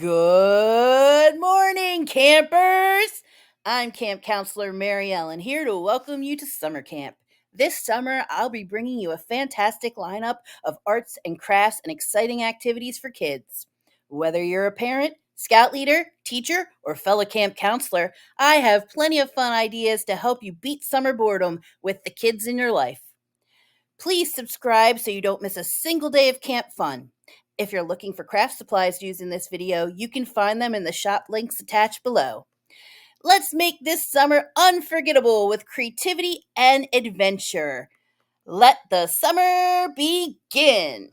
Good morning, campers! I'm Camp Counselor Mary Ellen here to welcome you to summer camp. This summer, I'll be bringing you a fantastic lineup of arts and crafts and exciting activities for kids. Whether you're a parent, scout leader, teacher, or fellow camp counselor, I have plenty of fun ideas to help you beat summer boredom with the kids in your life. Please subscribe so you don't miss a single day of camp fun. If you're looking for craft supplies used in this video, you can find them in the shop links attached below. Let's make this summer unforgettable with creativity and adventure. Let the summer begin!